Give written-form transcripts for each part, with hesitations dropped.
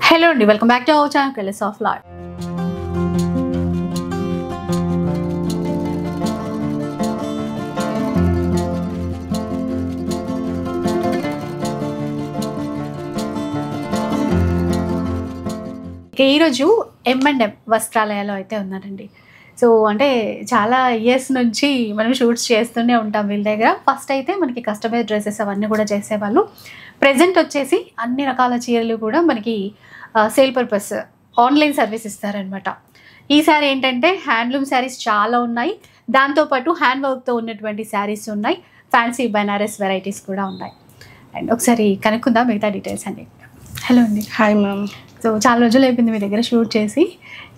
Hello and welcome back to our channel Colors of Life. ఈ రోజు M&M వస్త్రాలయాలో అయితే ఉన్నారండి. సో అంటే చాలా ఇయర్స్ నుంచి మనం షూట్స్ చేస్తూనే ఉంటాం వీళ్ళ దగ్గర. ఫస్ట్ అయితే మనకి కస్టమైజ్ డ్రెస్సెస్ అవన్నీ కూడా చేసేవాళ్ళు. ప్రెజెంట్ వచ్చేసి అన్ని రకాల చీరలు కూడా మనకి సేల్ పర్పస్ ఆన్లైన్ సర్వీస్ ఇస్తారనమాట. ఈసారి ఏంటంటే హ్యాండ్లూమ్ శారీస్ చాలా ఉన్నాయి, దాంతోపాటు హ్యాండ్ వర్క్తో ఉన్నటువంటి శారీస్ ఉన్నాయి, ఫ్యాన్సీ బనారస్ వెరైటీస్ కూడా ఉన్నాయి. అండ్ ఒకసారి కనుక్కుందాం మిగతా డీటెయిల్స్ అండి. హలో అండి. Hi ma'am. సో చాలా రోజులు అయిపోయింది మీ దగ్గర షూట్ చేసి.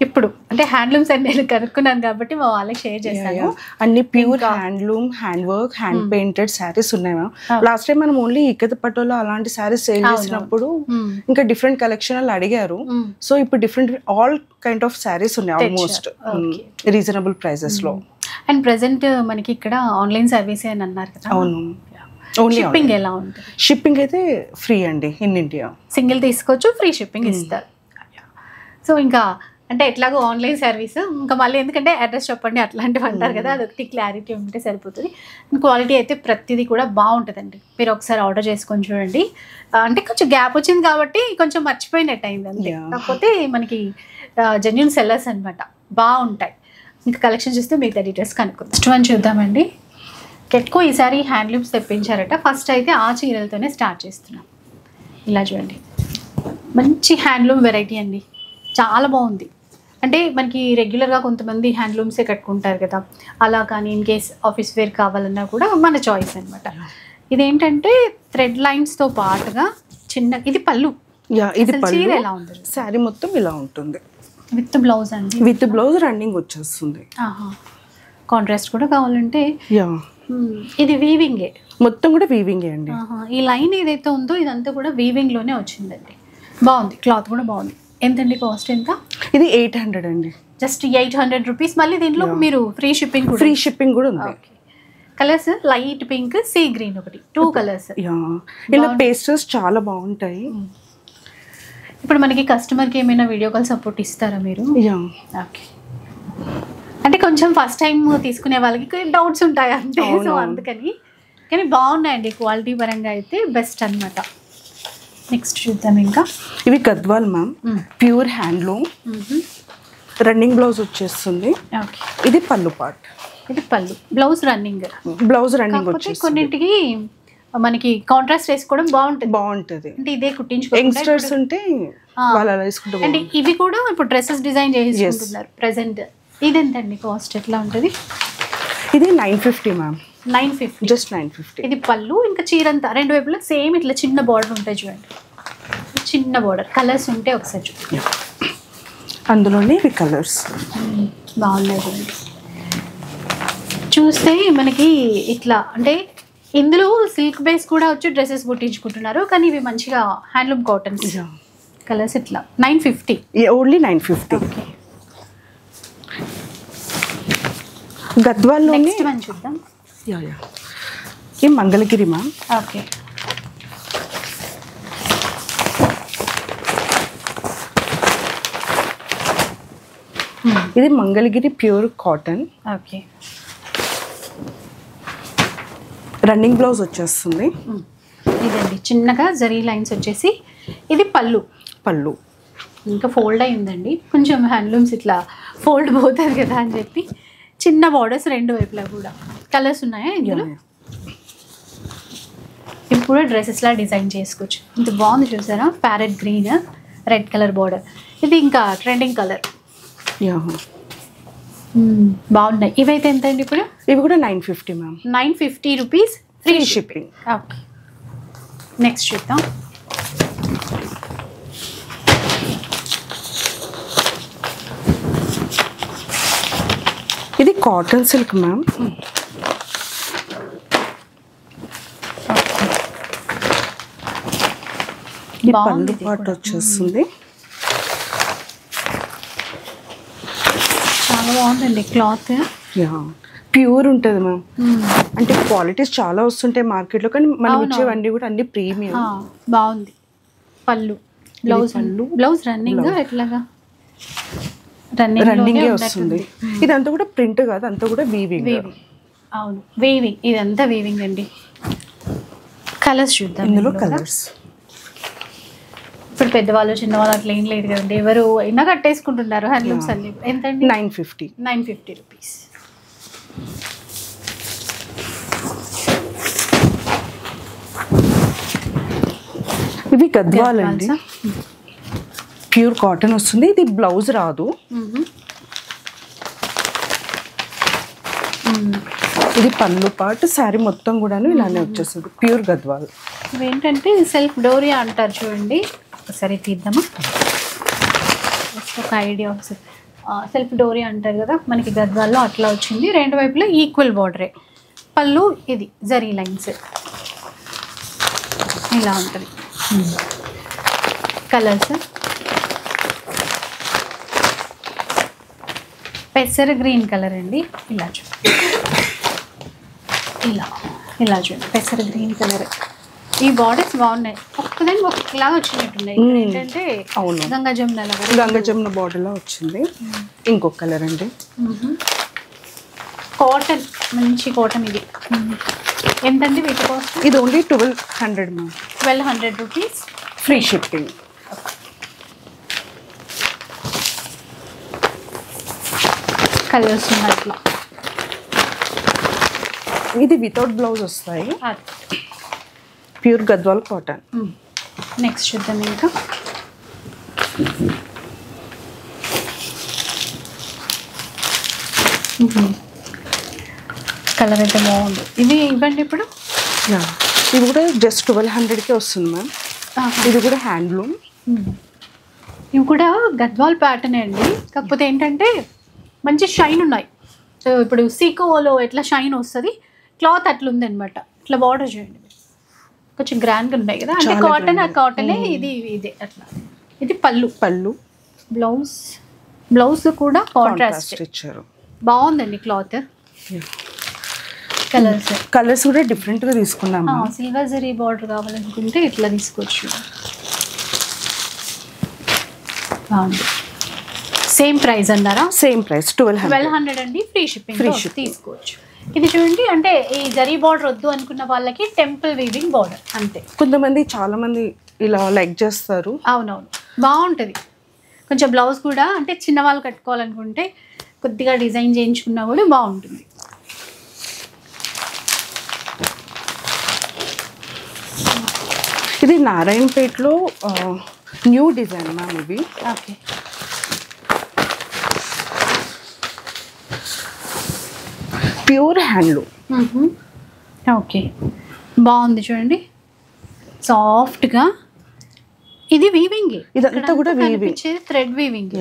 ఇప్పుడు అంటే హ్యాండ్లూమ్స్ అని నేను కనుక్కున్నాను కాబట్టి మా వాళ్ళకి షేర్ చేశాను. అన్ని pure handloom, hand work, hand painted saris ఉన్నాయి మ్యామ్. లాస్ట్ టైం మనం ఓన్లీ ఇక్కత పట్టులో అలాంటి శారీస్ సేల్ చేసినప్పుడు ఇంకా డిఫరెంట్ కలెక్షన్ వాళ్ళు అడిగారు. సో ఇప్పుడు different all kind of saris ఉన్నాయి ఆల్మోస్ట్ రీజనబుల్ ప్రైజెస్ లో. అండ్ ప్రెసెంట్ మనకి ఇక్కడ ఆన్లైన్ సర్వీస్ అని అన్నారు కదా. అవును. షిప్పింగ్ ఎలా ఉంటుంది? షిప్పింగ్ అయితే ఫ్రీ అండి ఇన్ ఇండియా. సింగిల్ తీసుకోవచ్చు, ఫ్రీ షిప్పింగ్ ఇస్తారు. సో ఇంకా అంటే ఎట్లాగో ఆన్లైన్ సర్వీస్ ఇంకా మళ్ళీ ఎందుకంటే అడ్రస్ చెప్పండి అట్లాంటివి అంటారు కదా, అదొకటి క్లారిటీ ఉంటే సరిపోతుంది. క్వాలిటీ అయితే ప్రతిదీ కూడా బాగుంటుందండి. మీరు ఒకసారి ఆర్డర్ చేసుకొని చూడండి. అంటే కొంచెం గ్యాప్ వచ్చింది కాబట్టి కొంచెం మర్చిపోయినట్టు అయింది అంతే. కాకపోతే మనకి జెన్యూన్ సెల్లర్స్ అనమాట, బాగుంటాయి. ఇంకా కలెక్షన్ చూస్తే మిగతా డీటెయిల్స్ కనుక్కుందాం. నెక్స్ట్ వన్ చూద్దామండి. ఎక్కువ ఈసారి హ్యాండ్లూమ్స్ తెప్పించారట. ఫస్ట్ అయితే ఆ చీరలతోనే స్టార్ట్ చేస్తున్నాం. ఇలా చూడండి, మంచి హ్యాండ్లూమ్ వెరైటీ అండి, చాలా బాగుంది. అంటే మనకి రెగ్యులర్గా కొంతమంది హ్యాండ్లూమ్సే కట్టుకుంటారు కదా, అలా కానీ ఇన్ కేస్ ఆఫీస్ వేర్ కావాలన్నా కూడా మన చాయిస్ అనమాట. ఇదేంటంటే థ్రెడ్ లైన్స్తో పాటుగా చిన్న ఇది పళ్ళు. ఇది చీర ఎలా ఉంటుంది? శారీ మొత్తం ఇలా ఉంటుంది విత్ బ్లౌజ్ అండి. విత్ బ్లౌజ్ రన్నింగ్ వచ్చేస్తుంది. కాంట్రాస్ట్ కూడా కావాలంటే ఇది వీవింగే, మొత్తం కూడా వీవింగే అండి. ఈ లైన్ ఏదైతే ఉందో ఇదంతా కూడా వీవింగ్ లోనే వచ్చిందండి. బాగుంది, క్లాత్ కూడా బాగుంది. ఎంతండి కాస్ట్? ఎంత? ఇది 800 అండి, జస్ట్ 800 రూపీస్. మళ్ళీ దీంట్లో మీరు ఫ్రీ షిప్పింగ్ కూడా ఉంది. Colours light pink, sea green, ఒకటి 2 కలర్స్. ఇలా పేస్టల్స్ చాలా బాగుంటాయి. ఇప్పుడు మనకి కస్టమర్కి ఏమైనా వీడియో కాల్ సపోర్ట్ ఇస్తారా మీరు? ఓకే. అంటే కొంచెం ఫస్ట్ టైం తీసుకునే వాళ్ళకి డౌట్స్ ఉంటాయి అంతే, సో అందుకని. కానీ బాగున్నాయండి, క్వాలిటీ పరంగా అయితే బెస్ట్ అనమాట. నెక్స్ట్ చూద్దాం. ఇంకా ఇవి Gadwal ma'am, pure handloom, running blouse వచ్చేస్తుంది. ఓకే. ఇది పళ్ళు పార్ట్. ఇది పళ్ళు, బ్లౌజ్ రన్నింగ్ వచ్చేస్తుంది. కొన్నింటికి మనకి కాంట్రాస్ట్ వేసుకోవడం బాగుంటది. అంటే ఇదే కుట్టించుకో యంగ్స్టర్స్ ఉంటే వాళ్ళు అలా వేసుకుంటారు. అంటే ఇవి కూడా ఇప్పుడు డ్రెస్సెస్ డిజైన్ చేసుకుంటున్నారు ప్రెసెంట్. ఇది ఎంతండి కాస్ట్? ఎట్లా ఉంటుంది? ఇది 950 మ్యామ్. 950, జస్ట్ 950. ఇది పళ్ళు. ఇంకా చీరంతా రెండు వైపులా సేమ్ ఇట్లా చిన్న బార్డర్ ఉంటాయి చూడండి, చిన్న బార్డర్. కలర్స్ ఉంటే ఒకసారి చూడండి, అందులోనే ఇవి కలర్స్ బాగున్నాయి చూడండి. చూస్తే మనకి ఇట్లా అంటే ఇందులో సిల్క్ బేస్ కూడా వచ్చి డ్రెస్సెస్ కుట్టించుకుంటున్నారు, కానీ ఇవి మంచిగా హ్యాండ్లూమ్ కాటన్స్. కలర్స్ ఇట్లా 950, ఓన్లీ 950. ఓకే. గద్వాల్లో నెక్స్ట్ వన్ చూద్దాం. ఈ మంగళగిరి మ్యామ్. ఓకే. ఇది Mangalagiri pure cotton. Okay. Running blouse వచ్చేస్తుంది. ఇదండి చిన్నగా జరీ లైన్స్ వచ్చేసి. ఇది పళ్ళు. ఇంకా ఫోల్డ్ అయి ఉందండి, కొంచెం హ్యాండ్లూమ్స్ ఇట్లా ఫోల్డ్ పోతుంది కదా అని చెప్పి చిన్న బార్డర్స్ రెండు వైపులా కూడా. కలర్స్ ఉన్నాయా ఇందులో? ఇవి కూడా డ్రెస్సెస్లా డిజైన్ చేసుకోవచ్చు. ఇంత బాగుంది చూసారా, parrot green, red colour border. ఇది ఇంకా ట్రెండింగ్ కలర్. బాగున్నాయి. ఇవైతే ఎంత అండి ఇప్పుడు? ఇవి కూడా 950 ma'am. 950 rupees, free shipping. Okay. Next చూద్దాం. ఇది కాటన్ సిల్క్ మ్యామ్. పళ్ళు పార్ట్ వచ్చేస్తుంది. చాలా బాగుందండి క్లాత్. ప్యూర్ ఉంటుంది మ్యామ్. అంటే క్వాలిటీస్ చాలా వస్తుంటాయి మార్కెట్లో, కానీ మనం ఇచ్చేవన్నీ కూడా అన్ని ప్రీమియం. బాగుంది. పళ్ళు బ్లౌజ్ రన్నింగ్ ఎట్లాగా రన్నింగ్ వస్తుంది. ఇదంతా కూడా ప్రింట్ కాదు, అంతా కూడా వీవింగ్. అవును వీవింగ్, ఇదంతా వీవింగ్ అండి. కలర్స్ చూద్దాం ఇందులో కలర్స్. ఇప్పుడు పెద్దవాళ్ళు చిన్నవాళ్ళు అట్లా ఏం లేదు కదండి, ఎవరు అయినా కట్టేసుకుంటున్నారు హ్యాండ్లూమ్స్ అన్ని. ఎంతండి? 950 రూపీస్. ఇవి గద్వాల్ అండి, ప్యూర్ కాటన్ వస్తుంది. ఇది బ్లౌజ్ రాదు. ఇది పళ్ళు పాటు, శారీ మొత్తం కూడా ఇలానే వచ్చేస్తుంది, ప్యూర్ గద్వాల్. ఇవేంటంటే సెల్ఫ్ డోరియా అంటారు చూడండి, ఒకసారి తీద్దామా ఒక ఐడియా వస్తుంది. సెల్ఫ్ డోరియా అంటారు కదా, మనకి గద్వాల్లో అట్లా వచ్చింది. రెండు వైపులా ఈక్వల్ బార్డరే. పళ్ళు ఇది జరీ లైన్స్ ఇలా ఉంటుంది. కలర్స్ పెసర గ్రీన్ కలర్ అండి, ఇలా చూడండి, ఇలా చూడండి పెసర గ్రీన్ కలర్. ఈ బార్డర్స్ బాగున్నాయి, ఒక్కదానికి ఒకలాగా వచ్చినట్టున్నాయి. ఏంటంటే గంగా జమున బార్డర్ లో వచ్చింది. ఇంకొక కలర్ అండి, కాటన్, మంచి కాటన్. ఇది ఎంతండి వీటి కాస్ట్? ఇది only 1200 ma'am. 1200 rupees, free shipping. Colours ఉన్నాయి. ఇది వితౌట్ బ్లౌజ్ వస్తాయి, ప్యూర్ గద్వాల్ కాటన్. నెక్స్ట్ చూద్దాం ఇంకా. కలర్ అయితే బాగుంది. ఇది ఇవ్వండి ఇప్పుడు. ఇది కూడా జస్ట్ 1200కే వస్తుంది మ్యామ్. ఇది కూడా హ్యాండ్లూమ్. ఇవి కూడా గద్వాల్ ప్యాటర్న్ అండి, కాకపోతే ఏంటంటే మంచి షైన్ ఉన్నాయి. సో ఇప్పుడు సీకోలో ఎట్లా షైన్ వస్తుంది, క్లాత్ అట్లా ఉంది అనమాట. ఇట్లా బార్డర్ చూడండి, కొంచెం గ్రాండ్గా ఉన్నాయి కదా, అంటే కాటన్. ఆ కాటనే ఇది ఇదే అట్లా. ఇది పళ్ళు. బ్లౌజ్ కూడా కాంట్రాస్ట్ ఇచ్చారు, బాగుందండి క్లాత్. కలర్స్ కూడా డిఫరెంట్ గా తీసుకున్నాము. సిల్వర్ జరీ బార్డర్ కావాలనుకుంటే ఇట్లా తీసుకోవచ్చు. బాగుంది. సేమ్ ప్రైస్ అన్నారా? సేమ్ ప్రైస్ 1200 అండి, ఫ్రీ షిప్పింగ్ తీసుకోవచ్చు. ఇది చూడండి, అంటే ఈ జరీ బార్డర్ వద్దు అనుకున్న వాళ్ళకి టెంపుల్ వీవింగ్ బార్డర్ అంతే. కొంతమంది చాలా మంది ఇలా లైక్ చేస్తారు. అవునవును, బాగుంటుంది. కొంచెం బ్లౌజ్ కూడా అంటే చిన్న వాళ్ళు కట్టుకోవాలనుకుంటే కొద్దిగా డిజైన్ చేయించుకున్నా కూడా బాగుంటుంది. ఇది నారాయణపేటలో న్యూ డిజైన్ మ్యామ్. ఇవి ఓకే, ప్యూర్ హ్యాండ్లూమ్. ఓకే, బాగుంది చూడండి, సాఫ్ట్గా. ఇది వీవింగ్, ఇదంతా కూడా థ్రెడ్ వీవింగ్.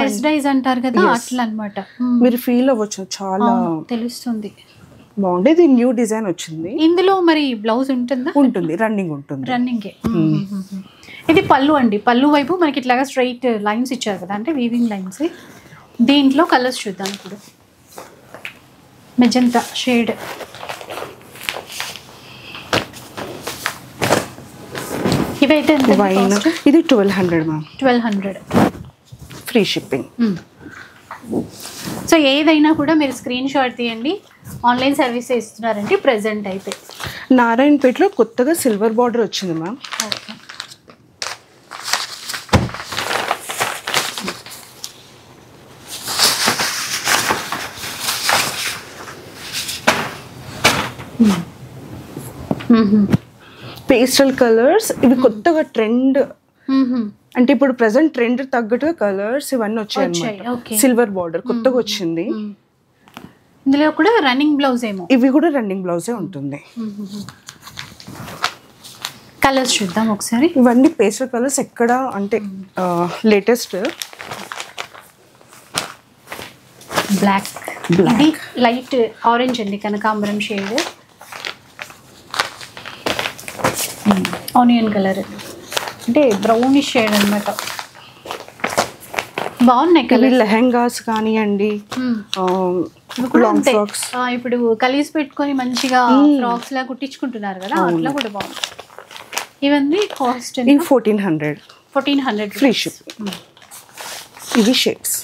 వెస్టైజ్ అంటారు కదా, అట్లా అన్నమాట. మీరు ఫీల్ అవ్వచ్చు, చాలా తెలుస్తుంది. బాగుంది. ఇది న్యూ డిజైన్ వచ్చింది. ఇందులో మరి బ్లౌజ్ ఉంటుందా? ఉంటుంది, రన్నింగ్ ఉంటుంది. రన్నింగే. ఇది పళ్ళు అండి. పళ్ళు వైపు మనకి ఇట్లాగా స్ట్రైట్ లైన్స్ ఇచ్చారు కదా, అంటే వీవింగ్ లైన్స్. దీంట్లో కలర్స్ చూద్దాం ఇప్పుడు. మెజంతా షేడ్, ఇవైతే ఇది 1200 మ్యామ్. 1200 free shipping. సో ఏదైనా కూడా మీరు స్క్రీన్ షాట్ తీయండి. ఆన్లైన్ సర్వీస్ ఇస్తున్నారండి ప్రెసెంట్ అయితే. నారాయణపేటలో కొత్తగా సిల్వర్ బార్డర్ వచ్చింది మ్యామ్. Okay, pastel colours. ఇవి కొత్తగా ట్రెండ్, అంటే ఇప్పుడు ప్రెసెంట్ ట్రెండ్ తగ్గట్టుగా కలర్స్ ఇవన్నీ వచ్చాయి. సిల్వర్ బార్డర్ కొత్తగా వచ్చింది. ఇందులో కూడా రన్నింగ్ బ్లౌజ్ ఏమో. ఇవి కూడా రన్నింగ్ బ్లౌజే ఉంటుంది. కలర్స్ చూద్దాం ఒకసారి. ఇవన్నీ పేస్టల్ కలర్స్, ఎక్కడ అంటే లేటెస్ట్. బ్లాక్, ఇది లైట్ ఆరెంజ్ అండి, కనకాంబరం షేడ్. ఆనియన్ కలర్ అంటే బ్రౌనిష్ షేడ్ అన్నమాట. బాగున్నాయి కలర్. లెహెంగాస్ కానివ్వండి, లాంగ్ ఫ్రాక్స్, ఇప్పుడు కలిసి పెట్టుకొని మంచిగా ఫ్రాక్స్ లా కుట్టించుకుంటున్నారు కదా, అట్లా కూడా బాగుంది. ఇవన్నీ కాస్ట్ ఈ 1400 1400 ఫ్రీ షిప్పింగ్. ఇవి షేడ్స్.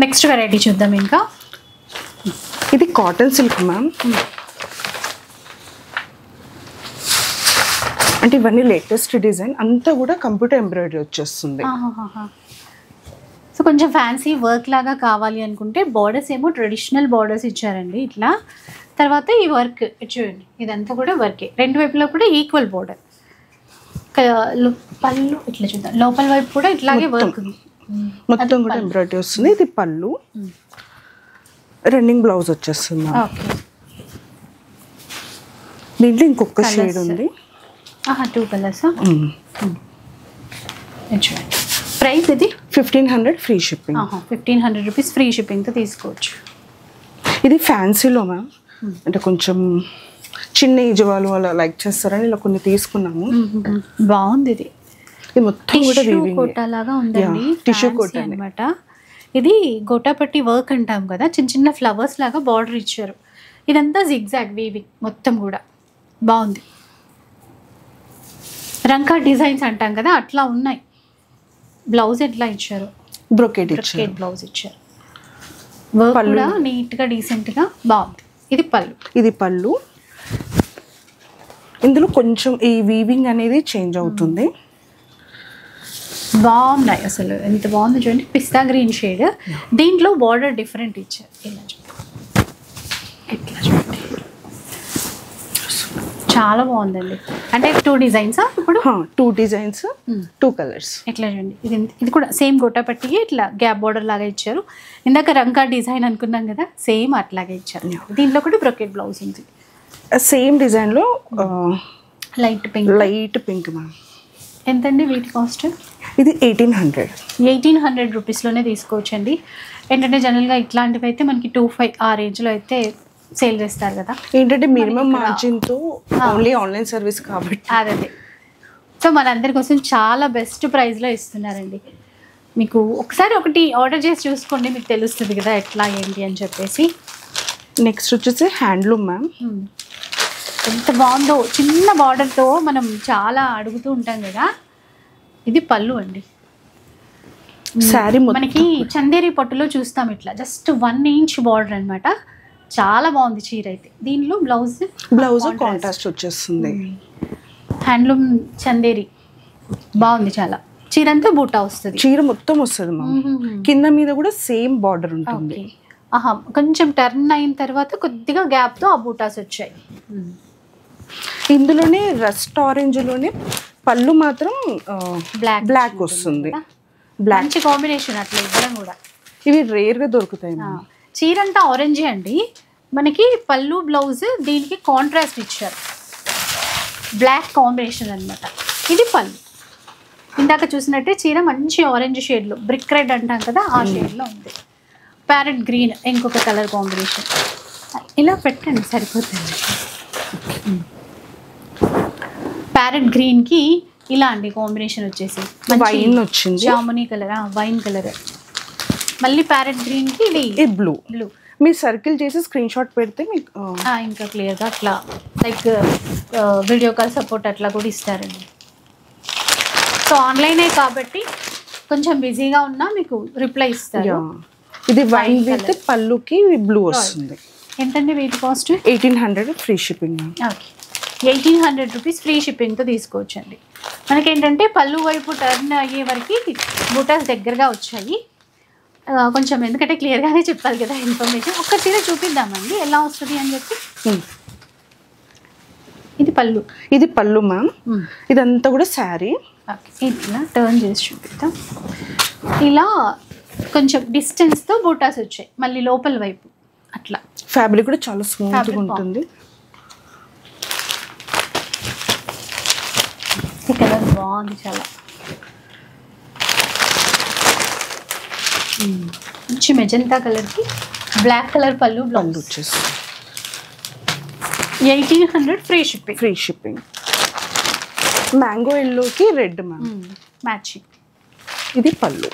నెక్స్ట్ వెరైటీ చూద్దాం. ఇంకా ఇది కాటన్ సిల్క్ మ్యామ్. అంటే ఇవన్నీ లేటెస్ట్ డిజైన్, అంతా కూడా కంప్యూటర్ ఎంబ్రాయిడరీ వచ్చేస్తుంది. సో కొంచెం ఫ్యాన్సీ వర్క్ లాగా కావాలి అనుకుంటే బార్డర్స్ ఏమో ట్రెడిషనల్ బార్డర్స్ ఇచ్చారండి ఇట్లా. తర్వాత ఈ వర్క్ చూడండి, ఇదంతా కూడా వర్కే, రెండు వైపులో కూడా ఈక్వల్ బార్డర్. పళ్ళు ఇట్లా చూద్దాం, లోపల వైపు కూడా ఇట్లాగే వర్క్ మొత్తం కూడా ఎంబ్రాయిడరీ వస్తుంది. ఇది పళ్ళు, రన్నింగ్ బ్లౌజ్ వచ్చేస్తుంది. దీంట్లో ఇంకొక షేడ్ ఉంది. 2 కలర్స్. ప్రైస్ ఇది 1500 ఫ్రీ షిప్పింగ్. 1500 రూపీస్ ఫ్రీ షిప్పింగ్తో తీసుకోవచ్చు. ఇది ఫ్యాన్సీలో మ్యామ్, అంటే కొంచెం చిన్న ఏజ్ వాళ్ళు అలా లైక్ చేస్తారని ఇలా కొన్ని తీసుకున్నాము. బాగుంది ఇది. ఇది మొత్తం కూడా కోటా లాగా ఉందండి, టిష్యూ కోటా అన్నమాట. ఇది గోటాపట్టి వర్క్ అంటాం కదా, చిన్న చిన్న ఫ్లవర్స్ లాగా బార్డర్ ఇచ్చారు. ఇదంతా జిగ్జాగ్ వీవింగ్ మొత్తం కూడా బాగుంది. రంకా డిజైన్స్ అంటాం కదా అట్లా ఉన్నాయి. బ్లౌజ్ ఎట్లా ఇచ్చారు, బ్రొకేట్ బ్లౌజ్ ఇచ్చారు. వర్క్ కూడా నీట్గా డీసెంట్గా బాగుంది. ఇది పళ్ళు. ఇది పళ్ళు. ఇందులో కొంచెం ఈ వీవింగ్ అనేది చేంజ్ అవుతుంది. బాగున్నాయి అసలు, ఎంత బాగుంది చూడండి. పిస్తా గ్రీన్ షేడ్, దీంట్లో బార్డర్ డిఫరెంట్ ఇచ్చారు. ఇలా ఇట్లా చూడండి, చాలా బాగుందండి. అంటే 2 డిజైన్స్ ఇప్పుడు 2 డిజైన్స్ 2 కలర్స్. ఇట్లా చూడండి, ఇది కూడా సేమ్ గొట్టపట్టికి ఇట్లా గ్యాప్ బార్డర్ లాగా ఇచ్చారు. ఇందాక రంకా డిజైన్ అనుకున్నాం కదా, సేమ్ అట్లాగే ఇచ్చారు. దీంట్లో కూడా బ్రొకెట్ బ్లౌజ్ ఉంది. సేమ్ డిజైన్లో లైట్ పింక్ మ్యామ్. ఎంతండి వీటి కాస్ట్? ఇది 1800 రూపీస్లోనే తీసుకోవచ్చండి. ఏంటంటే జనరల్గా ఇట్లాంటివి అయితే మనకి 25 ఆ రేంజ్లో అయితే సేల్ చేస్తారు కదా. ఏంటంటే మినిమం మార్జిన్తో ఓన్లీ ఆన్లైన్ సర్వీస్ కాబట్టి అదే. సో మనందరి కోసం చాలా బెస్ట్ ప్రైస్లో ఇస్తున్నారండి. మీకు ఒకసారి ఒకటి ఆర్డర్ చేసి చూసుకోండి, మీకు తెలుస్తుంది కదా ఎట్లా ఏంటి అని చెప్పేసి. నెక్స్ట్ వచ్చేసి హ్యాండ్లూమ్ మ్యామ్. ఎంత బాగుందో, చిన్న బార్డర్తో మనం చాలా అడుగుతూ ఉంటాం కదా. ఇది పళ్ళు అండి. శారీ మనకి చందేరి పట్టులో చూస్తాం ఇట్లా జస్ట్ 1 ఇంచ్ బార్డర్ అనమాట. చాలా బాగుంది చీర అయితే. దీనిలో బ్లౌజ్ కాంట్రాస్ట్ వచ్చేస్తుంది. హ్యాండ్లూమ్ చందేరి బాగుంది చాలా. చీర అంతా బూటా వస్తుంది, చీర మొత్తం వస్తుంది మ్యామ్. కింద మీద కూడా సేమ్ బార్డర్ ఉంటుంది. కొంచెం టర్న్ అయిన తర్వాత కొద్దిగా గ్యాప్తో ఆ బూటాస్ వచ్చాయి. ఇందులోనే రస్ట్ ఆరెంజ్ లోనే పళ్ళు మాత్రం బ్లాక్ వస్తుంది. మంచి కాంబినేషన్ అట్లా ఇవ్వడం కూడా. ఇవి రేర్ గా దొరుకుతాయి. చీర అంతా ఆరెంజే అండి. మనకి పళ్ళు బ్లౌజ్ దీనికి కాంట్రాస్ట్ ఇచ్చారు, బ్లాక్ కాంబినేషన్ అనమాట. ఇది పళ్ళు. ఇందాక చూసినట్టే చీర మంచి ఆరెంజ్ షేడ్లో, బ్రిక్ రెడ్ అంటాం కదా ఆ షేడ్లో ఉంది. ప్యారెట్ గ్రీన్ ఇంకొక కలర్ కాంబినేషన్. ఇలా పెట్టండి సరిపోతుంది. ప్యారెట్ గ్రీన్కి ఇలా అండి కాంబినేషన్ వచ్చేసి వైన్ వచ్చింది, జామునీ కలర్, వైన్ కలర్. మళ్ళీ ప్యారెట్ గ్రీన్కి ఇది బ్లూ. మీరు సర్కిల్ చేసి స్క్రీన్ షాట్ పెడితే మీకు ఇంకా క్లియర్గా అట్లా లైక్ వీడియో కాల్ సపోర్ట్ అట్లా కూడా ఇస్తారండి. సో ఆన్లైనే కాబట్టి కొంచెం బిజీగా ఉన్నా మీకు రిప్లై ఇస్తారు. ఇది వైన్ విత్ పళ్ళుకి బ్లూ వస్తుంది. ఎంతండి వీటి cost? 1800 free shipping. Okay, 1800 rupees free షిప్పింగ్తో తీసుకోవచ్చండి. మనకేంటంటే పళ్ళు వైపు టర్న్ అయ్యే వరకు బూటాస్ దగ్గరగా వచ్చాయి కొంచెం, ఎందుకంటే క్లియర్గానే చెప్పాలి కదా ఇన్ఫర్మేషన్. ఒక్క చీర చూపిద్దామండి ఎలా వస్తుంది అని చెప్పి. ఇది పళ్ళు. ఇది పళ్ళు మ్యామ్. ఇదంతా కూడా శారీ. ఇట్లా టర్న్ చేసి చూపిద్దాం. ఇలా కొంచెం డిస్టెన్స్తో బూటాస్ వచ్చాయి మళ్ళీ లోపల వైపు అట్లా. ఫ్యాబ్రిక్ కూడా చాలా స్మూత్గా ఉంటుంది. ఈ కలర్ బాగుంది చాలా. మంచి మెజంతా కలర్కి బ్లాక్ కలర్ పళ్ళు బ్లౌజ్ వచ్చేసి 1800 ఫ్రీ షిప్పింగ్. మ్యాంగో ఎల్లోకి రెడ్ మ్యామ్ మ్యాచింగ్. ఇది పళ్ళు.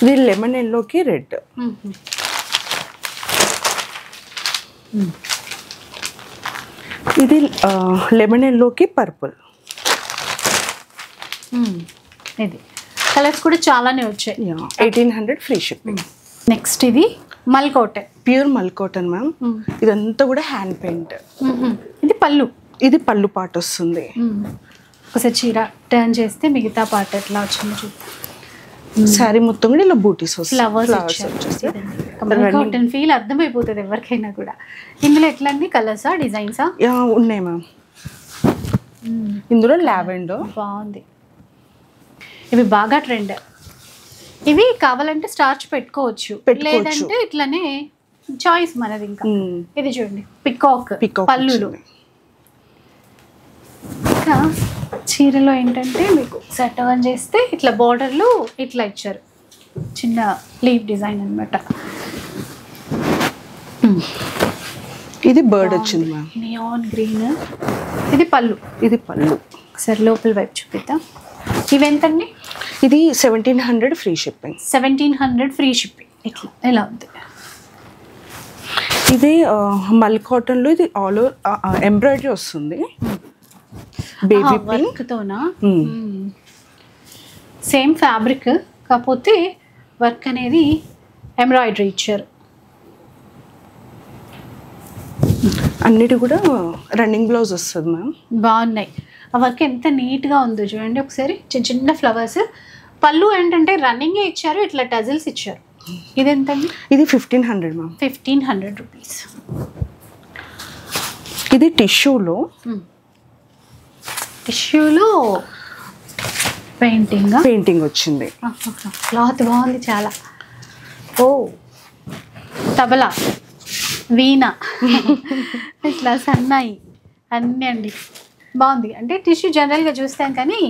ఇది లెమన్ ఎల్లోకి రెడ్. ఇది లెమన్ ఎల్లోకి పర్పుల్. ఇది కలర్స్ కూడా చాలానే వచ్చాయి. 1800 ఫ్రీ షిప్పింగ్. నెక్స్ట్ ఇది మల్ కాటన్, ప్యూర్ మల్ కాటన్ మ్యామ్. ఇదంతా కూడా హ్యాండ్ పెయింట్. ఇది పళ్ళు, ఇది పళ్ళు పాట వస్తుంది. ఒకసారి చీర టర్న్ చేస్తే మిగతా పార్ట్ ఎట్లా వచ్చిందో చూద్దాం. శారీ మొత్తం కూడా ఇలా బూటీస్ ఫ్లవర్స్ కాటన్ ఫీల్ అర్థమైపోతుంది ఎవరికైనా కూడా. ఇందులో ఎట్లా అండి, కలర్సా డిజైన్సా? ఉన్నాయి మ్యామ్. ఇందులో లావెండర్ బాగుంది. ఇవి బాగా ట్రెండ్. ఇవి కావాలంటే స్టార్చ్ పెట్టుకోవచ్చు, లేదంటే ఇట్లానే చాయిస్ మనది. ఇంకా ఇది చూడండి పికాక్ పళ్ళులు. ఇంకా చీరలో ఏంటంటే మీకు సెట్ ఆన్ చేస్తే ఇట్లా బార్డర్లు ఇట్లా ఇచ్చారు, చిన్న లీవ్ డిజైన్ అనమాట. ఇది బర్డ్ వచ్చింది మ్యామ్, నియాన్ గ్రీన్. ఇది పళ్ళు, ఇది పళ్ళు. ఒకసారి లోపల వైపు చూపిద్దాం. ఇవి ఎంతండి? ఇది 1700 ఫ్రీ షిప్పింగ్. 1700 free shipping. ఇట్లా ఎలా ఉంది? ఇది మల్ కాటన్ లో ఇది ఆల్ ఓవర్ ఎంబ్రాయిడరీ వస్తుంది. బేబీ పింక్ తోనా? సేమ్ ఫ్యాబ్రిక్ కాకపోతే వర్క్ అనేది ఎంబ్రాయిడరీ ఇచ్చారు. అన్నిటి కూడా రన్నింగ్ బ్లౌజ్ వస్తుంది మ్యామ్. బాగున్నాయి. ఆ వర్క్ ఎంత నీట్గా ఉందో చూడండి ఒకసారి. చిన్న చిన్న ఫ్లవర్స్. పళ్ళు ఏంటంటే రన్నింగే ఇచ్చారు, ఇట్లా టజిల్స్ ఇచ్చారు. ఇది ఎంతండి? ఇది 1500 మ్యామ్. 1500 రూపీస్. ఇది టిష్యూలో పెయింటింగ్ వచ్చింది. క్లాత్ బాగుంది చాలా. ఓ తబలా, వీణ, ఇట్లా సన్నాయి అన్నీ అండి. బాగుంది. అంటే టిష్యూ జనరల్గా చూస్తాం కానీ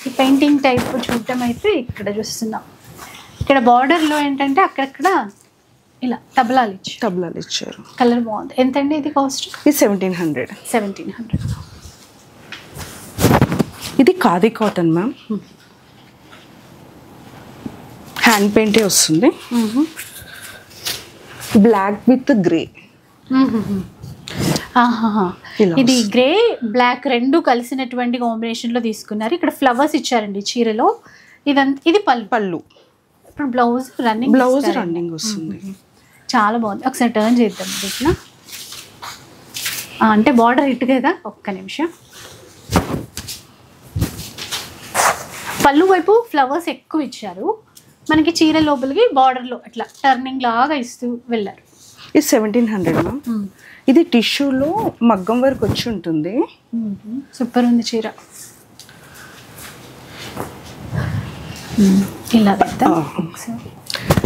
ఈ పెయింటింగ్ టైప్ చూడటం అయితే ఇక్కడ చూస్తున్నాం. ఇక్కడ బార్డర్లో ఏంటంటే అక్కడక్కడ ఇలా తబలాలు ఇచ్చారు. కలర్ బాగుంది. ఎంతండి ఇది కాస్ట్? ఇది 1700. 1700. ఇది ఖాదీ కాటన్ మ్యామ్, హ్యాండ్ పెయింటే వస్తుంది. Black with grey. ఇది గ్రే బ్లాక్ రెండు కలిసినటువంటి కాంబినేషన్ లో తీసుకున్నారు. ఇక్కడ ఫ్లవర్స్ ఇచ్చారండి చీరలో. ఇది పళ్ళు. ఇప్పుడు బ్లౌజ్ రన్నింగ్ వస్తుంది. చాలా బాగుంది. ఒకసారి టర్న్ చేద్దాం ఇట్లా. అంటే బార్డర్ ఇటు కదా, ఒక్క నిమిషం. పళ్ళు వైపు ఫ్లవర్స్ ఎక్కువ ఇచ్చారు, మనకి చీర లోపలికి బార్డర్లో అట్లా టర్నింగ్ లాగా ఇస్తూ వెళ్ళారు. ఇది 1700 మ్యామ్. ఇది టిష్యూలో మగ్గం వర్క్ వచ్చి ఉంటుంది. సూపర్ ఉంది చీర. ఇలా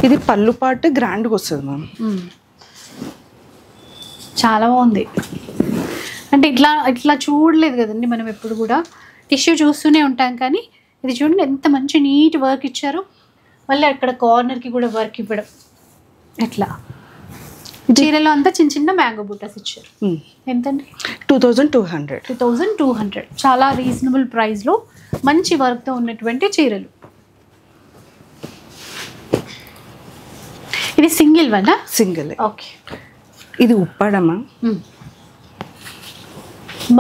ఇది పళ్ళు పాటు గ్రాండ్గా వస్తుంది మ్యామ్. చాలా బాగుంది. అంటే ఇట్లా చూడలేదు కదండి మనం ఎప్పుడు కూడా. టిష్యూ చూస్తూనే ఉంటాం కానీ ఇది చూడండి ఎంత మంచి నీట్ వర్క్ ఇచ్చారు. మళ్ళీ అక్కడ కార్నర్కి కూడా వర్క్ ఇవ్వడం. ఎట్లా చీరలో అంతా చిన్న చిన్న మ్యాంగో బూటాస్ ఇచ్చారు. ఎంతండి? 2200. 2200. చాలా రీజనబుల్ ప్రైస్లో మంచి వర్క్తో ఉన్నటువంటి చీరలు. ఇది సింగిల్ వన్? సింగిల్. ఓకే. ఇది ఉప్పాడమ్మా.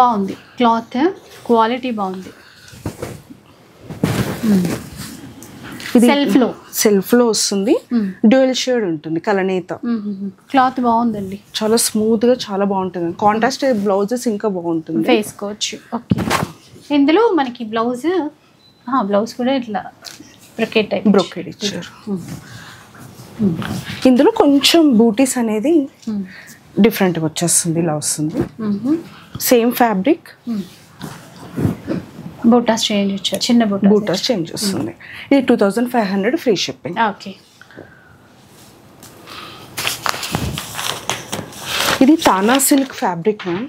బాగుంది, క్లాత్ క్వాలిటీ బాగుంది. సెల్ఫ్ లో వస్తుంది. డ్యూయల్ షేడ్ ఉంటుంది, కలనేత. క్లాత్ బాగుందండి, చాలా స్మూత్ గా చాలా బాగుంటుంది. కాంట్రాస్ట్ బ్లౌజెస్ ఇంకా బాగుంటుంది, వేసుకోవచ్చు. ఓకే. ఇందులో మనకి బ్లౌజ్ కూడా ఇట్లా బ్రొకెట్ ఇచ్చారు. ఇందులో కొంచెం బూటీస్ అనేది డిఫరెంట్గా వచ్చేస్తుంది, ఇలా వస్తుంది. సేమ్ ఫ్యాబ్రిక్, బూటాస్ చేంజ్ ఇచ్చారు, చిన్న బూటాస్ చేంజ్ వస్తుంది. ఇది 2500 ఫ్రీ షిప్పింగ్. ఓకే. ఇది తానా సిల్క్ ఫ్యాబ్రిక్ మ్యామ్.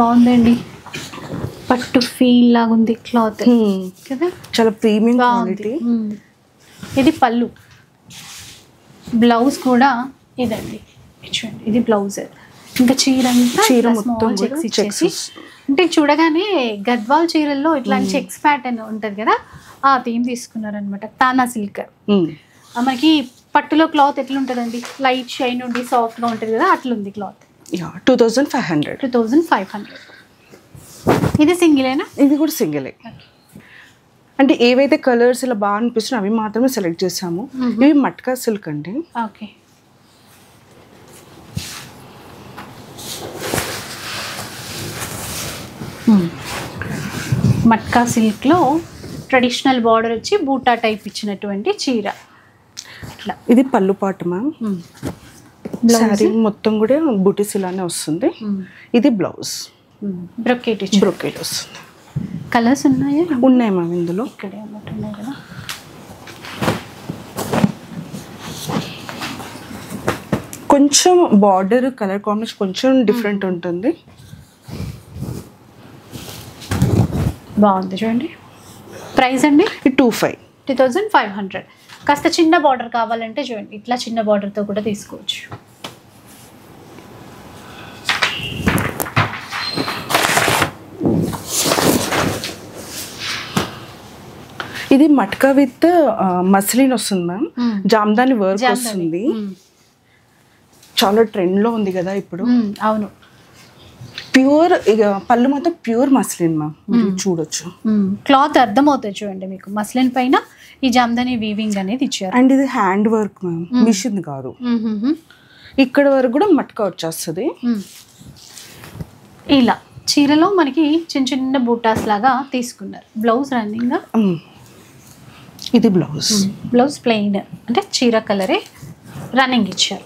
బాగుందండి, పట్టు ఫీల్ లాగా ఉంది క్లాత్ కదా, చాలా ప్రీమియం క్వాలిటీ. ఇది పళ్ళు, బ్లౌజ్ కూడా ఇదండి చూడండి, ఇది బ్లౌజ్. ఇంకా చీర మొత్తం చెక్స్ ఇచ్చేసి, అంటే చూడగానే గద్వాల్ చీరల్లో ఇట్లాంటి చెక్స్ ప్యాటర్న్ ఉంటది కదా, ఆ థీమ్ తీసుకున్నారనమాట. తానా సిల్క్. మనకి పట్టులో క్లాత్ ఎట్లుంటదండి, లైట్ షైన్ ఉండి సాఫ్ట్ గా ఉంటది కదా, అట్లుంది క్లాత్. 2500. ఇది సింగిలేనా? ఇది కూడా సింగిలే. అంటే ఏవైతే కలర్స్ ఇలా బాగా అనిపిస్తున్నాయి అవి మాత్రమే సెలెక్ట్ చేసాము. ఇవి మట్కా సిల్క్ అండి. ఓకే. మట్కా సిల్క్లో ట్రెడిషనల్ బార్డర్ వచ్చి బూటా టైప్ ఇచ్చినటువంటి చీర. ఇట్లా ఇది పళ్ళు పాటు మ్యామ్. శారీ మొత్తం కూడా బూటీస్ ఇలానే వస్తుంది. ఇది బ్లౌజ్ బ్రొకేట్ వస్తుంది. కలర్స్ ఉన్నాయా? ఉన్నాయి మ్యామ్ ఇందులో. ఇక్కడే ఉన్నట్టున్నాయి కదా. కొంచెం బార్డర్ కలర్ కాంబినేషన్ కొంచెం డిఫరెంట్ ఉంటుంది. బాగుంది చూడండి. ప్రైస్ అండి 2500. కాస్త చిన్న బార్డర్ కావాలంటే చూడండి, ఇట్లా చిన్న బార్డర్తో కూడా తీసుకోవచ్చు. ఇది మట్కా విత్ మస్లిన్ వస్తుంది మ్యామ్. జామ్దాని వర్క్ వస్తుంది. చాలా ట్రెండ్ లో ఉంది కదా ఇప్పుడు. అవును. ప్యూర్ పళ్ళు మాత్రం ప్యూర్ మస్లిన్ మ్యామ్. చూడొచ్చు, క్లాత్ అర్థమవుతుంది చూడండి మీకు. మస్లిన్ పైన ఈ జామ్దాని వీవింగ్ అనేది ఇచ్చారు. అండ్ ఇది హ్యాండ్ వర్క్ మ్యామ్, మిషన్ కాదు. ఇక్కడ వరకు కూడా మట్కా వచ్చేస్తుంది. ఇలా చీరలో మనకి చిన్న చిన్న బూటాస్ లాగా తీసుకున్నారు. Blouse running. ఇది బ్లౌజ్ ప్లెయిన్, అంటే చీర కలరే రన్నింగ్ ఇచ్చారు.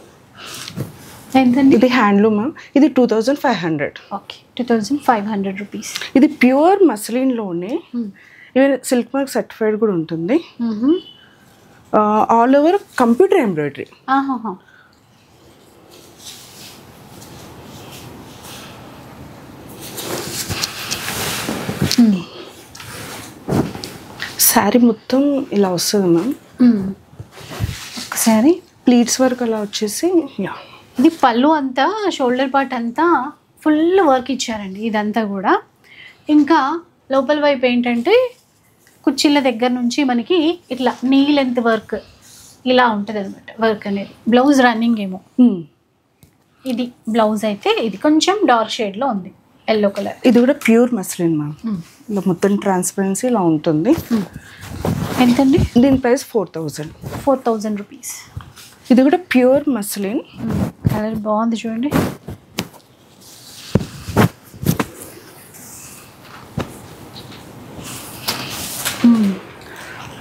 ఎంతండి? ఇది హ్యాండ్లూమ్ మ్యామ్. ఇది 2500. Okay, 2500 rupees. ఇది ప్యూర్ మస్లిన్ లోనే సిల్క్ మార్క్ సర్టిఫైడ్ కూడా ఉంటుంది. All over computer embroidery. Sari మొత్తం ఇలా వస్తుంది మ్యామ్. ఒకసారి ప్లీట్స్ వర్క్ అలా వచ్చేసి. ఇది పళ్ళు అంతా, షోల్డర్ పార్ట్ అంతా ఫుల్ వర్క్ ఇచ్చారండి ఇదంతా కూడా. ఇంకా లోపల వైపు ఏంటంటే కుర్చీల దగ్గర నుంచి మనకి ఇట్లా నీ లెంత్ వర్క్ ఇలా ఉంటుంది అనమాట వర్క్ అనేది. బ్లౌజ్ రన్నింగ్ ఏమో. ఇది బ్లౌజ్ అయితే ఇది కొంచెం డార్క్ షేడ్లో ఉంది, ఎల్లో కలర్. ఇది కూడా ప్యూర్ మస్లిన్ మ్యామ్. ఇలా మొత్తం ట్రాన్స్పరెన్సీ ఇలా ఉంటుంది. ఎంతండి? దీని ప్రైస్ 4000 రూపీస్. ఇది కూడా ప్యూర్ మస్లిన్. కలర్ బాగుంది చూడండి.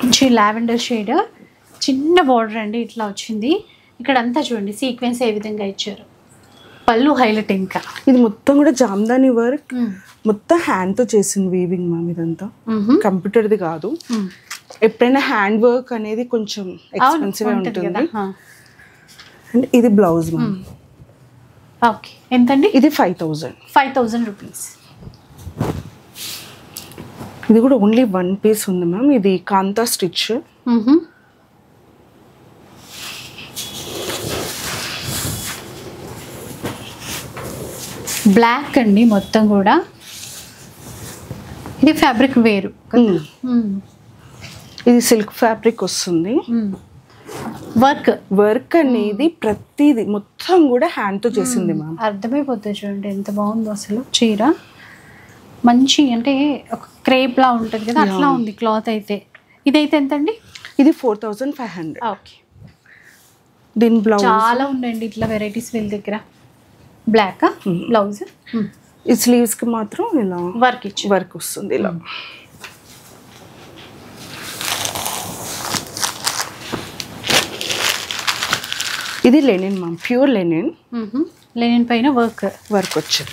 మంచి లావెండర్ షేడ్, చిన్న బార్డర్ అండి ఇట్లా వచ్చింది. ఇక్కడ అంతా చూడండి సీక్వెన్స్ ఏ విధంగా ఇచ్చారు. పళ్ళు హైలైట్. ఇంకా ఇది మొత్తం కూడా జామ్దాని వర్క్, మొత్తం హ్యాండ్ తో చేసింది వీవింగ్ మ్యామ్. ఇదంతా కంప్యూటర్ది కాదు. ఎప్పుడైనా హ్యాండ్ వర్క్ అనేది కొంచెం ఎక్స్పెన్సివ్ ఉంటుంది. అండ్ ఇది బ్లౌజ్ మ్యామ్. ఓకే, ఎంతండి? ఇది 5000 రూపీస్. ఇది కూడా ఓన్లీ 1 పీస్ ఉంది మ్యామ్. ఇది కాంతా స్టిచ్. బ్లాక్ అండి మొత్తం కూడా. ఇది ఫ్యాబ్రిక్ వేరు. ఇది సిల్క్ ఫ్యాబ్రిక్ వస్తుంది. వర్క్ అనేది ప్రతిది మొత్తం కూడా హ్యాండ్ తో చేసింది మ్యామ్. అర్థమైపోతుంది చూడండి ఎంత బాగుందో అసలు చీర. మంచి అంటే ఒక క్రేప్ లా ఉంటుంది కదా, అట్లా ఉంది క్లాత్ అయితే. ఇదైతే ఎంతండి? ఇది 4500. ఓకే. దీని బ్లౌజ్ చాలా ఉండండి ఇట్లా వెరైటీస్ వీళ్ళ దగ్గర. Black blouse. ఈ స్లీవ్స్ కి మాత్రం ఇలా వర్క్ వస్తుంది ఇలా. ఇది linen ma'am, pure linen. Linen పైన వర్క్ వచ్చింది.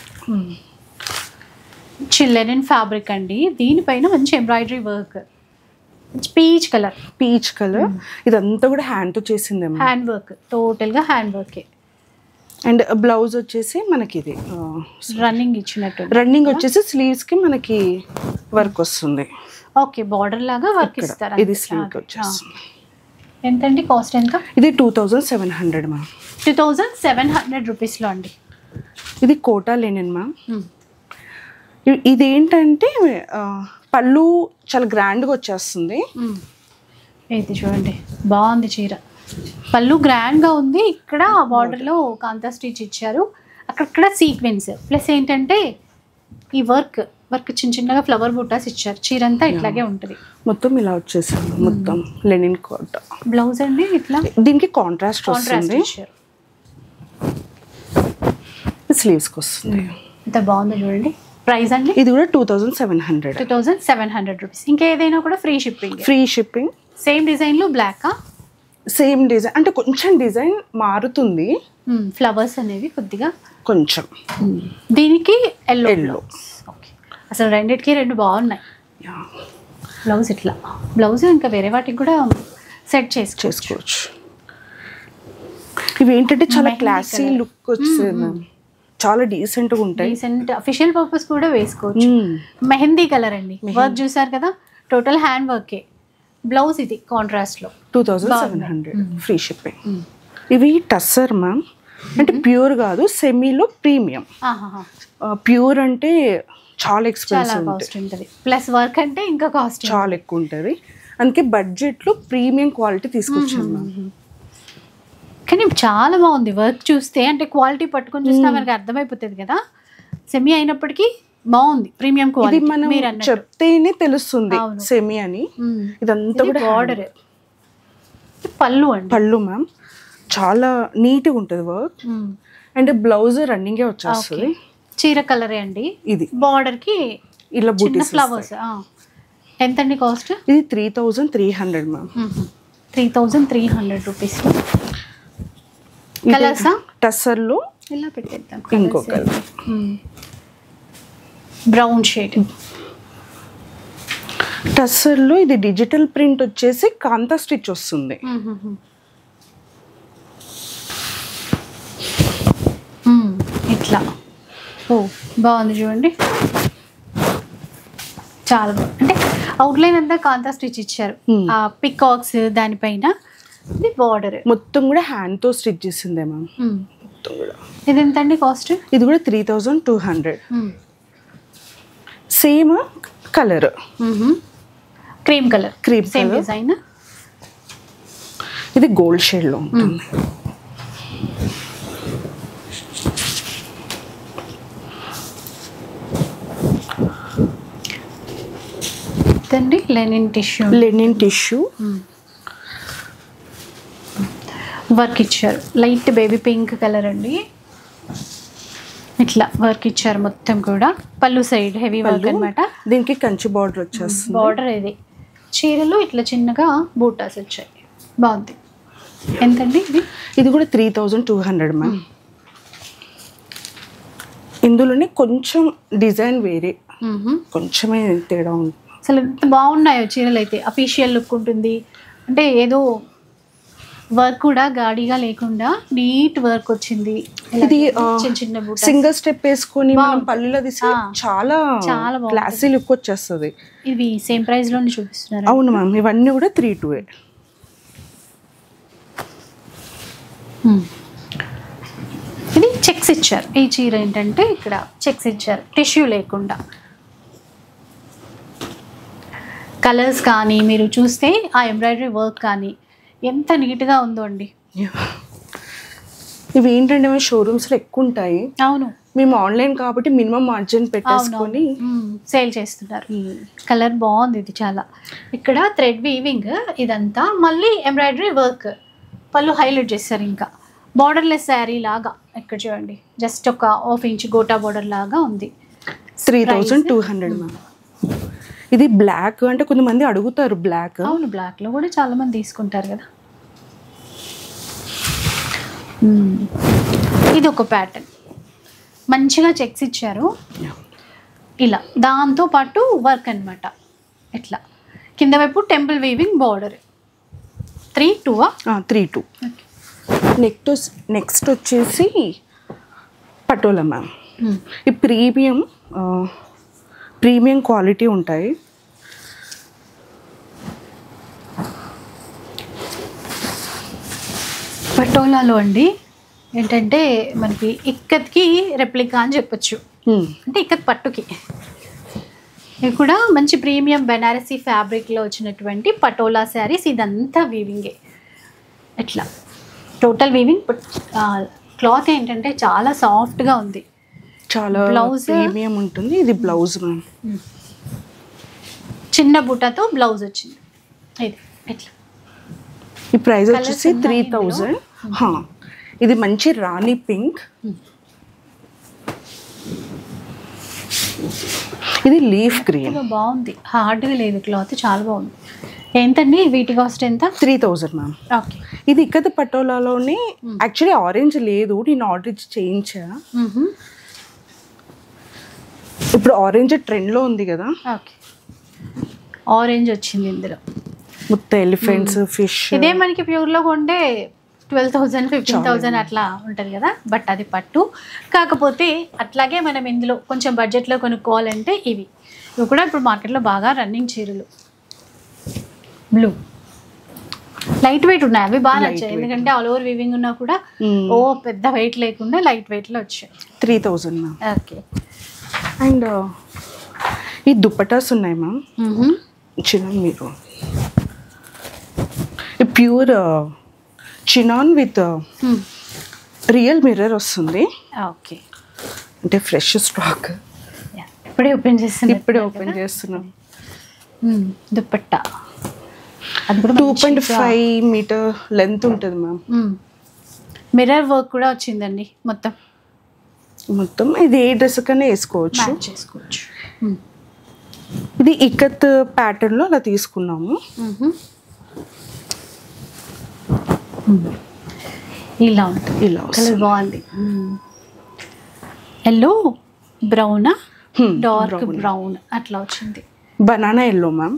లెనిన్ ఫ్యాబ్రిక్ అండి. దీనిపైన మంచి ఎంబ్రాయిడరీ వర్క్, పీచ్ కలర్. ఇదంతా కూడా హ్యాండ్ తో చేసింది. హ్యాండ్ వర్క్, టోటల్ గా హ్యాండ్ వర్క్. అండ్ బ్లౌజ్ వచ్చేసి మనకి ఇది రన్నింగ్ ఇచ్చినట్టు. రన్నింగ్ వచ్చేసి స్లీవ్స్ కి మనకి వర్క్ వస్తుంది. ఓకే, బార్డర్ లాగా వర్క్ ఇస్తారు. ఇది స్లీవ్ కి వచ్చేస్తుంది. ఎంతండి కాస్ట్? ఎంత? ఇది 2700 మ్యామ్. 2700 రూపీస్లో అండి. ఇది కోటా లెనిన్ మ్యామ్. ఇదేంటంటే పళ్ళు చాలా గ్రాండ్గా వచ్చేస్తుంది. ఇది చూడండి బాగుంది చీర, పళ్ళు గ్రాండ్గా ఉంది. ఇక్కడ బార్డర్లో కాంతా స్టిచ్ ఇచ్చారు, అక్కడక్కడ సీక్వెన్స్ ప్లస్ ఏంటంటే ఈ వర్క్ చిన్న చిన్నగా ఫ్లవర్ బుట్టాస్ ఇచ్చారు. చీర అంతా ఇట్లాగే ఉంటుంది, మొత్తం ఇలా వచ్చేసింది, మొత్తం లెనిన్ కోట. బ్లౌజ్ అండి ఇట్లా దీనికి కాంట్రాస్ట్ వస్తుంది, స్లీవ్స్కి వస్తుంది. ఇంత బాగుంది చూడండి. ప్రైస్ అండి ఇది కూడా 2700. 2700 రూపీస్. ఇంకా ఏదైనా కూడా ఫ్రీ షిప్పింగ్. సేమ్ డిజైన్లో బ్లాక్, సేమ్ డిజైన్ అంటే కొంచెం డిజైన్ మారుతుంది, ఫ్లవర్స్ అనేవి కొద్దిగా కొంచెం. దీనికి ఎల్లో. ఓకే, అసలు రెండిటికి రెండు బాగున్నాయి. బ్లౌజ్ ఇట్లా, బ్లౌజ్ ఇంకా వేరే వాటికి కూడా సెట్ చేసుకోవచ్చు. ఇవి ఏంటంటే చాలా క్లాసీ లుక్ వచ్చింది, చాలా డీసెంట్గా ఉంటాయి. డీసెంట్ అఫీషియల్ పర్పస్ కూడా వేసుకోవచ్చు. మెహందీ కలర్ అండి, వర్క్ చూసారు కదా, టోటల్ హ్యాండ్ వర్కే. బ్లౌజ్ ఇది కాంట్రాస్ట్లో 2700 ఫ్రీ షిప్పింగ్. ఇవి టస్సర్ మ్యామ్, అంటే ప్యూర్ కాదు, సెమీలో ప్రీమియం. ప్యూర్ అంటే చాలా ఎక్స్పెన్సివ్ ఉంటుంది, ప్లస్ వర్క్ అంటే ఇంకా కాస్ట్ చాలా ఎక్కువ ఉంటుంది. అందుకే బడ్జెట్లో ప్రీమియం క్వాలిటీ తీసుకొచ్చాను మ్యామ్. కానీ చాలా బాగుంది వర్క్ చూస్తే, అంటే క్వాలిటీ పట్టుకొని చూస్తే మనకి అర్థమైపోతుంది కదా. సెమీ అయినప్పటికీ బాగుంది, ప్రీమియం క్వాలిటీ. మనం చెప్తేనే తెలుస్తుంది సెమీ అని. ఇదంతా కూడా బార్డర్, పళ్ళు మ్యామ్ చాలా నీట్గా ఉంటుంది వర్క్. అండ్ బ్లౌజ్ రన్నింగే వచ్చేస్తుంది. చీర కలరే అండి ఇది, బార్డర్ కి ఇలా బూటీస్ ఫ్లవర్స్. ఎంత అండి కాస్ట్? ఇది 3300 మ్యామ్. 3300 రూపీస్. కలర్సా? టస్సర్లో ఇలా పెట్టేద్దాం, ఇంకో కలర్ బ్రౌన్ షేడ్. టస్సర్లో ఇది డిజిటల్ ప్రింట్ వచ్చేసి కాంతా స్టిచ్ వస్తుంది. ఇట్లా బాగుంది చూడండి, చాలా బాగుంది. అంటే అవుట్లైన్ అంతా కాంతా స్టిచ్ ఇచ్చారు, ఆ పికాక్స్ దానిపైన. ఇది బార్డర్ మొత్తం కూడా హ్యాండ్ తో స్టిచ్ చేసిందే మ్యామ్. ఇది ఎంత అండి కాస్ట్? ఇది కూడా 3200. Same colour, cream colour, same design. ఇది గోల్డ్ షేడ్ లో ఉంటుంది. ఇదండి లెనిన్ టిష్యూ వర్క్ ఇచ్చారు. లైట్ బేబీ పింక్ కలర్ అండి, ఇట్లా వర్క్ ఇచ్చారు మొత్తం కూడా. పళ్ళు సైడ్ హెవీ వర్క్ అనమాట. దీనికి కంచి బార్డర్ వచ్చేస్తుంది. బార్డర్ ఇది, చీరలు ఇట్లా చిన్నగా బూటాస్ వచ్చాయి, బాగుంది. ఎంతండి ఇది? ఇది కూడా 3200 మ్యామ్. ఇందులోనే కొంచెం డిజైన్ వేరే, కొంచెమే తేడా ఉంటుంది. అసలు ఎంత బాగున్నాయో చీరలు అయితే. అఫీషియల్ లుక్ ఉంటుంది, అంటే ఏదో వర్క్ కూడా గాడిగా లేకుండా నీట్ వర్క్ వచ్చింది. ఇది సింగిల్ స్టెప్ వేసుకొని మనం పళ్ళులో తీసి చాలా చాలా క్లాసీ లుక్ వచ్చేస్తుంది. ఇవి సేమ్ ప్రైస్ లోనే చూపిస్తున్నారు. అవును మ్యామ్, ఇవన్నీ కూడా 32. ఇది చెక్స్ ఇచ్చారు. ఈ చీర ఏంటంటే ఇక్కడ చెక్స్ ఇచ్చారు, టిష్యూ లేకుండా. కలర్స్ కానీ మీరు చూస్తే ఆ ఎంబ్రాయిడరీ వర్క్ కానీ ఎంత నీట్గా ఉందో అండి. ఇవి ఏంటంటే మేము షోరూమ్స్లో ఎక్కువ ఉంటాయి. అవును, మేము ఆన్లైన్ కాబట్టి మినిమం మార్జిన్ పెట్టేసుకొని సేల్ చేస్తున్నారు. కలర్ బాగుంది ఇది చాలా. ఇక్కడ థ్రెడ్ వీవింగ్ ఇదంతా, మళ్ళీ ఎంబ్రాయిడరీ వర్క్, పళ్ళు హైలైట్ చేస్తారు. ఇంకా బార్డర్లెస్ శారీ లాగా ఇక్కడ చూడండి, జస్ట్ ఒక 1/2 ఇంచ్ గోటా బార్డర్ లాగా ఉంది. 3200 మ్యామ్. ఇది బ్లాక్ అంటే కొంతమంది అడుగుతారు బ్లాక్. అవును, బ్లాక్ లో కూడా చాలా మంది తీసుకుంటారు కదా. ఇది ఒక ప్యాటర్న్, మంచిగా చెక్స్ ఇచ్చారు ఇలా, దాంతో పాటు వర్క్ అనమాట. ఇట్లా కింద వైపు టెంపుల్ వీవింగ్ బార్డర్. 32. నెక్స్ట్ వచ్చేసి పటోలా మ్యామ్. ఈ ప్రీమియం క్వాలిటీ ఉంటాయి. పటోలాలో అండి ఏంటంటే మనకి ఇక్కత్కి రెప్లికా అని చెప్పొచ్చు, అంటే ఇక్కత్ పట్టుకి. ఇది కూడా మంచి ప్రీమియం బెనారసీ ఫ్యాబ్రిక్లో వచ్చినటువంటి పటోలా శారీస్. ఇదంతా వీవింగే, ఎట్లా టోటల్ వీవింగ్. క్లాత్ ఏంటంటే చాలా సాఫ్ట్గా ఉంది, చాలా బ్లౌజ్ ప్రీమియం ఉంటుంది. ఇది బ్లౌజ్ మ్యామ్, చిన్న బుట్టతో బ్లౌజ్ వచ్చింది. ఇది ఎట్లా ఈ ప్రైస్ వచ్చేసి 3000. ఇది మంచి రాణి పింక్, ఇది లీఫ్ గ్రీన్. బాగుంది, హార్డ్గా లేదు క్లాత్, చాలా బాగుంది. ఎంతండి వీటి కాస్ట్ ఎంత? 3000 మ్యామ్. ఓకే. ఇది ఇక్కత పటోలాలోనే యాక్చువల్లీ ఆరెంజ్ లేదు, నేను ఆర్డర్ ఇచ్చి చేయించా. ఇప్పుడు ఆరెంజ్ ట్రెండ్లో ఉంది కదా. ఓకే, ఆరెంజ్ వచ్చింది ఇందులో మొత్తం ఎలిఫెంట్స్, ఫిష్. ఇదే మనకి ప్యూర్లో కొంటే 12,000 15,000 అట్లా ఉంటుంది కదా, బట్ అది పట్టు. కాకపోతే అట్లాగే మనం ఇందులో కొంచెం బడ్జెట్లో కొనుక్కోవాలంటే ఇవి కూడా ఇప్పుడు మార్కెట్లో బాగా రన్నింగ్ చీరలు. బ్లూ లైట్ వెయిట్ ఉన్నాయి, అవి బాగా నచ్చాయి. ఎందుకంటే ఆల్ ఓవర్ వీవింగ్ ఉన్నా కూడా ఓ పెద్ద వెయిట్ లేకుండా లైట్ వెయిట్లో వచ్చాయి. 3000 మ్యామ్. ఓకే. అండ్ ఈ దుపటాస్ ఉన్నాయి మ్యామ్. చిన్న మీరు pure chinon with real mirror వస్తుంది. ఓకే, అంటే ఫ్రెష్ స్టాక్. ఇప్పుడే ఓపెన్ చేస్తున్నాం. దుపట్టా అది కూడా 2.5 మీటర్ లెంత్ ఉంటుంది మ్యామ్. మిర్రర్ వర్క్ కూడా వచ్చిందండి మొత్తం. ఇది ఏ డ్రెస్ కన్నా వేసుకోవచ్చు. ఇది ఇక్కత్ ప్యాటర్న్ లో అలా తీసుకున్నాము. ఇలా ఉంటుంది, కలర్ బాగుంది. ఎల్లో బ్రౌన్, డార్క్ బ్రౌన్ అట్లా వచ్చింది. Banana yellow ma'am.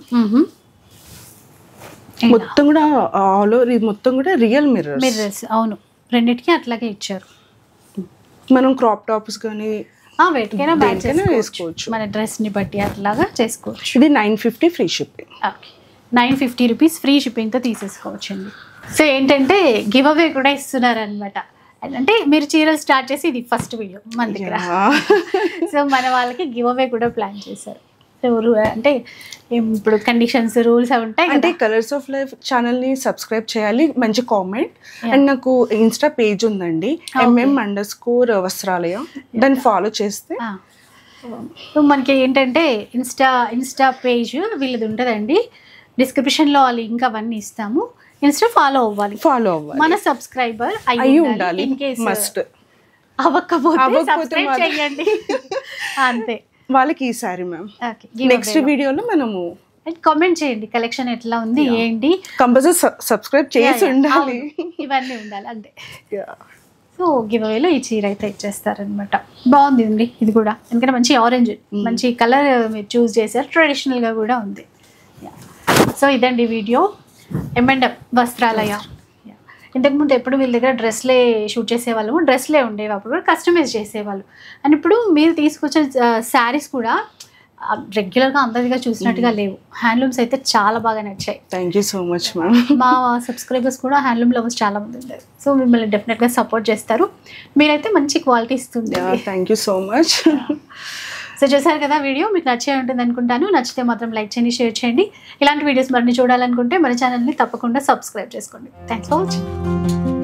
మొత్తం కూడా ఆల్ ఓవర్ ఇది మొత్తం కూడా రియల్ మిర్రర్స్. అవును, రెండిటికి అట్లాగే ఇచ్చారు. మనం క్రాప్ టాప్స్ కానీ వేసుకోవచ్చు, మన డ్రెస్ ని బట్టి అట్లాగా చేసుకోవచ్చు. ఇది 950 ఫ్రీ షిప్పింగ్. 950 రూపీస్ ఫ్రీ షిప్పింగ్తో తీసేసుకోవచ్చు అండి. సో ఏంటంటే గివ్ అవే కూడా ఇస్తున్నారు అనమాట. అంటే మీరు చీరలు స్టార్ట్ చేసి ఇది ఫస్ట్ వీడియో మన దగ్గర. సో మన వాళ్ళకి గివ్ అవే కూడా ప్లాన్ చేశారు. అంటే ఇప్పుడు కండిషన్స్ రూల్స్ అవి ఉంటాయి. అంటే కలర్స్ ఆఫ్ లైఫ్ ఛానల్ ని సబ్స్క్రైబ్ చేయాలి, మంచి కామెంట్. అండ్ నాకు ఇన్స్టా పేజ్ ఉందండి, MM_ వస్త్రాలయ, దాన్ని ఫాలో చేస్తే. మనకి ఏంటంటే ఇన్స్టా పేజ్ వీళ్ళది ఉంటుందండి, డిస్క్రిప్షన్లో ఆ లింక్ అవన్నీ ఇస్తాము. ఇన్స్టా ఫాలో అవ్వాలి, మన సబ్స్క్రైబర్ అయ్యి ఉండాలి. ఇన్ కేస్ మస్ట్ అవ్వకపోతే సబ్స్క్రైబ్ చేయండి అంతే. వాళ్ళకి ఈ సారీ మ్యామ్ నెక్స్ట్ వీడియోలో మనము కామెంట్ చేయండి కలెక్షన్ ఎట్లా ఉంది ఏంటి. కంపల్సరీ సబ్స్క్రైబ్ చేసి ఉండాలి, ఇవన్నీ ఉండాలి అంతే. సో గివ్ అవేలో ఈ చీర అయితే ఇచ్చేస్తారనమాట. బాగుంది అండి ఇది కూడా, ఎందుకంటే మంచి ఆరెంజ్, మంచి కలర్ మీరు చూస్ చేశారు, ట్రెడిషనల్గా కూడా ఉంది. సో ఇదండి వీడియో M&M వస్త్రాలయ. ఇంతకుముందు ఎప్పుడు వీళ్ళ దగ్గర డ్రెస్లే షూట్ చేసేవాళ్ళము, డ్రెస్లే ఉండేవి, అప్పుడు కూడా కస్టమైజ్ చేసేవాళ్ళు. అండ్ ఇప్పుడు మీరు తీసుకొచ్చే శారీస్ కూడా రెగ్యులర్గా అందరిగా చూసినట్టుగా లేవు. హ్యాండ్లూమ్స్ అయితే చాలా బాగా నచ్చాయి. Thank you so much ma'am. మా సబ్స్క్రైబర్స్ కూడా హ్యాండ్లూమ్ లవర్స్ చాలా మంది ఉన్నారు. సో మిమ్మల్ని డెఫినెట్గా సపోర్ట్ చేస్తారు. మీరైతే మంచి క్వాలిటీ ఇస్తుంది. Thank you so much. So చూసారు కదా వీడియో, మీకు నచ్చే ఉంటుంది అనుకుంటాను. నచ్చితే మాత్రం లైక్ చేయండి, షేర్ చేయండి. ఇలాంటి వీడియోస్ మరిన్ని చూడాలనుకుంటే మన ఛానల్ని తప్పకుండా సబ్స్క్రైబ్ చేసుకోండి. Thanks for watching.